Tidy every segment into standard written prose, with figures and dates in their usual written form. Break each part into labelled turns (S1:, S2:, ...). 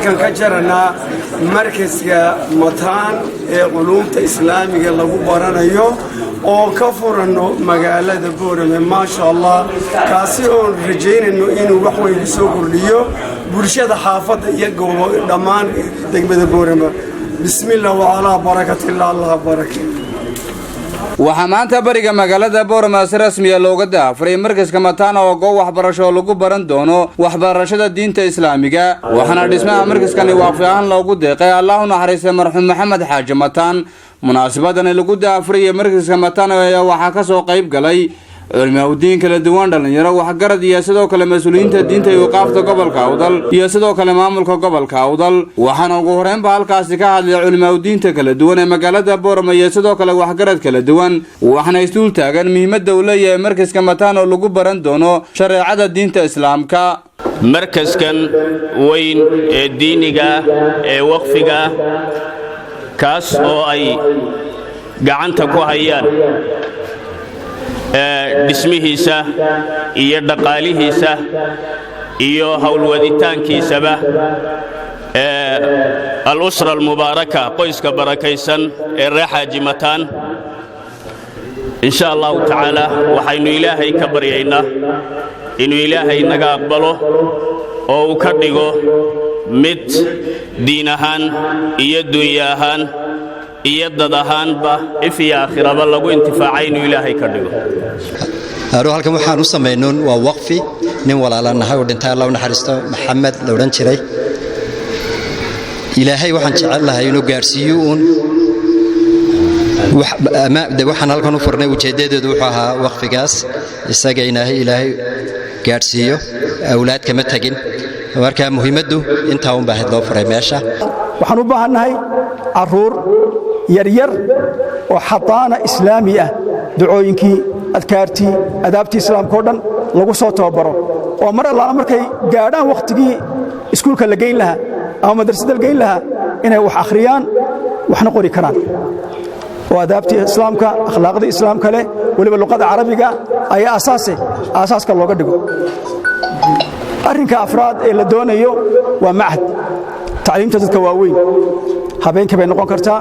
S1: halkan ka jaranaa markaska mataan ee culuumta islaamiga lagu baranayo oo ka furano magaalada Boorame ma sha Allah kaasi oo rajeynayno inuu wax weyn ku soo kordhiyo bulshada xaafadda iyo gobolka dhamaan degmada Boorame bismillaah wa ala barakatillah Allah barakah
S2: waxaa maanta bariga magaalada Boorame si rasmi ah looga daafuray markaska mataan oo goob waxbarasho lagu baran doono waxbarashada diinta islaamiga waxaana dhismaha markaskani waafiyan loogu deeqay Allahu naxariisto marxuum Maxamed Xaaji Mataan munaasabadan lagu daafuray markaska mataan ayaa waxa ka soo qayb galay علماء kala duwan dhalinyaro wax garad iyo sidoo kale mas'uuliyiinta diinta iyo qaafta gobolka Awdal iyo sidoo kale maamulka gobolka Awdal waxaana ugu horeynba halkaasi ka hadlay culmaadiinta kala duwan ee magaalada Boorame iyo sidoo kale wax garad kala duwan waxaana istul taagan muhiimadda uu leeyahay markaska mataan oo lagu baran doono shariicada diinta islaamka
S3: markaskan weyn ee diiniga ee waqfiga kaas oo ay gacanta ku hayaan dhismihiisa iyo dhaqaalihiisa iyo hawlwaditaankiisaba al-usra al-mubaaraka qoyska barakaysan ee Xaaji Mataan insha Allah ta'ala waxaynu ilaahay ka baryaynaa inuu ilaahay naga aqbalo oo uu ka dhigo mid diin ahaan iyo dunya ahaan iyo dad ahaanba ifiya aakhiraba lagu intifaacay inuu ilaahay ka dhigo
S4: halkan waxaan u sameeynoon waa waqfi nin walaalanahay oo dhintay Allah naxariisto Maxamed la oran jiray ilaahay waxaan jecelahay inuu gaarsiiyo waxaan halkan u furnay ujeedadeedu wuxuu ahaa waqfigaas isaga ilaahay gaarsiiyo awlaad kama tagin marka muhiimadu inta uu baahan loo furay meesha
S5: waxaan u baahanahay caruur yaryar oo xataana islaami ah ducooyinkii adkaartii adaabtii islaamka oo dhan lagu soo tababaro oo mar alla markay gaadhaan waqtigii iskuulka la geyn lahaa ama madrasada la geyn lahaa inay wax akhriyaan waxna qori karaan oo adaabtii islaamka akhlaaqda islaamka leh waliba luqada carabiga ay asaaska looga dhigo arrinka afraad ee la doonayo waa macad تعليمته dadka waaweyn habeenka bay noqon kartaa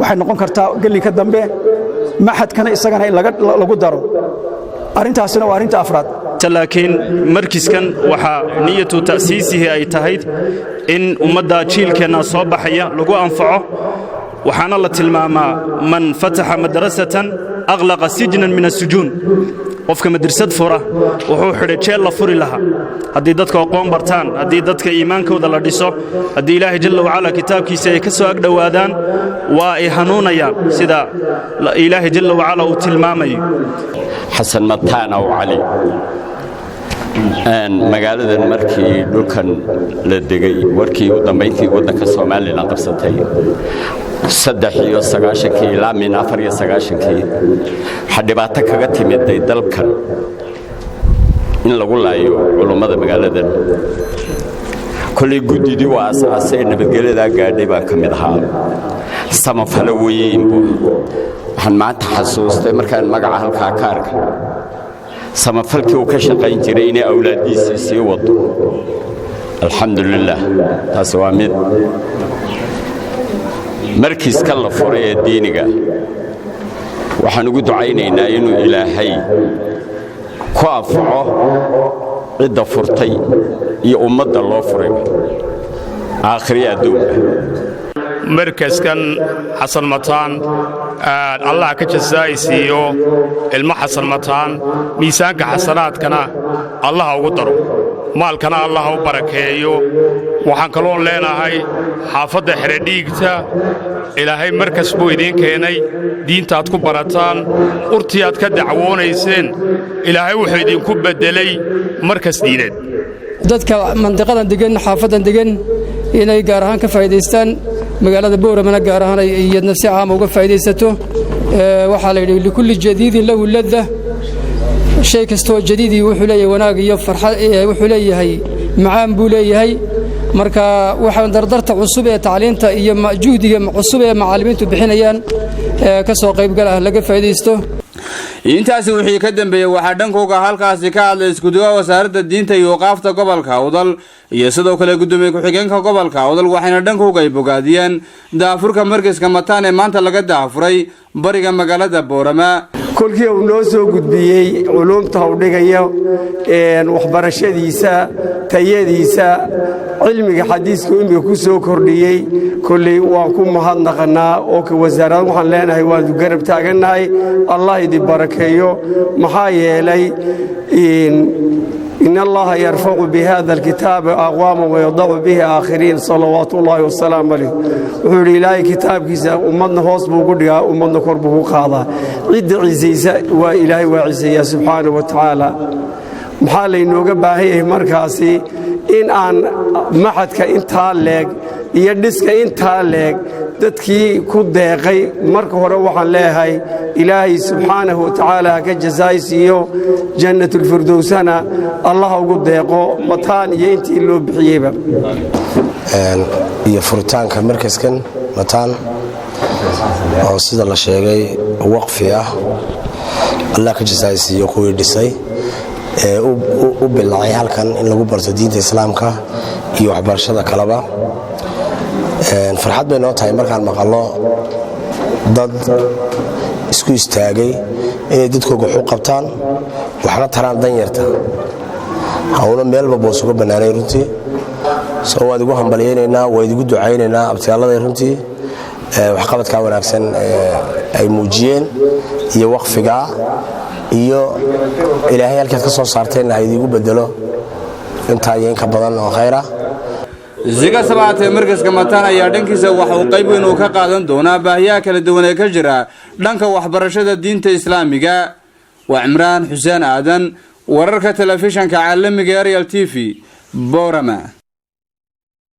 S5: waxay noqon kartaa gelinka dambe maxadkana isagana in lagu daro arintaasina waa arinta afraad
S6: laakiin markiskan waxa niyadu taasiisihi ay tahay in ummadda jiilkeena soo baxaya lagu anfaco waxaana la tilmaamaa man fataha madrasatan aghlaqa sijnan min as-sujun qofka madrasad fura wuxuu xidhay jeel la furi lahaa haddii dadka aqoon bartaan haddii dadka iimaankooda la dhiso haddii ilaahay jalla wa ala kitaabkiisa ay ka soo agdhawaadaan waa ay hanuunayaan sida ilaahay jalla wa ala uu tilmaamayo
S3: Xasan Mataan oo Cali magaaladan markii dhulkan la degay warkii u dambeyntii wadanka Soomaaliland qabsatay 93 ilaa 94 xadibaato kaga timiday dalkan in lagu laayo culimada magaaladan kulli gudidii waa asaasay nabadgelyada gaadhay baa kamid ahaa samafalo weyn waxaan maanta xasuustay markaan magaca halkaa ka arkay samafalkii uu ka shaqayn jiray inay awlaadiisa sii wado alxamdulillah taas waa mid markiiska la furay ee diiniga waxaan ugu ducaynaynaa inuu ilaahay ku anfaco cidda furtay iyo ummadda loo furay aakhiriya adduunka
S7: markaskan Xasan Mataan Allah ka jazaaysiyo ilma Xasan Mataan miisaanka xasanaadkana Allah ugu daro maalkana Allah u barakeeyo waxaan kaloo leenahay xaafadda xeradhiigta ilaahay markas buu idin keenay diinta aad ku barataan urtii aad ka dacwoonayseen ilaahay wuxuu idin ku bedelay markas diineed
S8: dadka mantiqadan degan xaafadan degan inay gaar ahaan ka faa'iideystaan magaalada Boorame gaar ahaan ay iyadna si caam uga faa'iideysato waxa la yiri kulli jadiidin lahu ladha shay kasto jadiidi wuxuu leeyahay wanaag iyo farxad wuxuu leeyahay macaan buu leeyahay marka waxaan dardarta cusub ee tacliinta iyo juhdiga cusub ee macallimiintu bixinayaan ka soo qayb gal ah laga faa'iideysto
S2: intaasi wixii ka dambeeyay waxaa dhankooga halkaasi ka hadlay iskuduwa wasaaradda diinta iyo waqaafta gobolka Awdal iyo sidoo kale gudoomiye ku-xigeenka gobolka Awdal waxayna dhankooga ay bogaadiyeen daafurka markiska mataan ee maanta laga daafuray bariga magaalada Boorama
S1: kolkii uu noo soo gudbiyay culumta uu dhigayo waxbarashadiisa tayadiisa cilmiga xadiiska inuu ku soo kordhiyay kulli waan ku mahadnaqnaa oo ka wasaaradda waxaan leenahay waan garab taaganahay Allah idin barakeeyo maxaa yeelay إن الله يرفع بهذا الكتاب أقواما ويضع به آخرين صلوات الله والسلام عليه وحول إلهي كتاب كيسا أمدنا هوس بوقودها أمدنا كربه قاضا عد عزيزة وإلهي وعزية سبحانه وتعالى محالي نوغا باهيه مركاسي إن أن محدك إنتها لك يدسك إنتها لك dadkii ku deeqay marka hore waxaan leeyahay ilaahay subhanahu wa ta'ala ka jazaaysiyo jannatul firdawsana allah ugu deeqo mataan iyo intii loo bixiyayba
S9: iyo furitaanka markaskan mataan oo sida la sheegay waqfi ah allah ka jazaaysiyo kuwii dhisay u bilaacay halkan in lagu barto diinta islaamka iyo waxbarashada kalaba farxad bay noo tahay markaan maqalno dad isku istaagay inay dadkooga xu qabtaan waxna taraan danyarta hawlo meelba boos uga bannaanay runtii soo waad igu hambaliyaynaynaa waad igu ducaynaynaa abtiyaalladay runtii waxqabadkaa wanaagsan ay muujiyeen iyo waqfigaa iyo ilaahay halkaad ka soo saarteenna ha idiigu bedelo intaa iyo inka badan oo khayra
S2: ziga sabaatee markiska mataan ayaa dhankiisa waxa uu qayb weyn ka qaadan doonaa baahiyaha kala duwan ee ka jira dhanka waxbarashada diinta islaamiga waa Imraan Xuseen Aadan wararka telefishanka caalamiga Ariel TV Boorama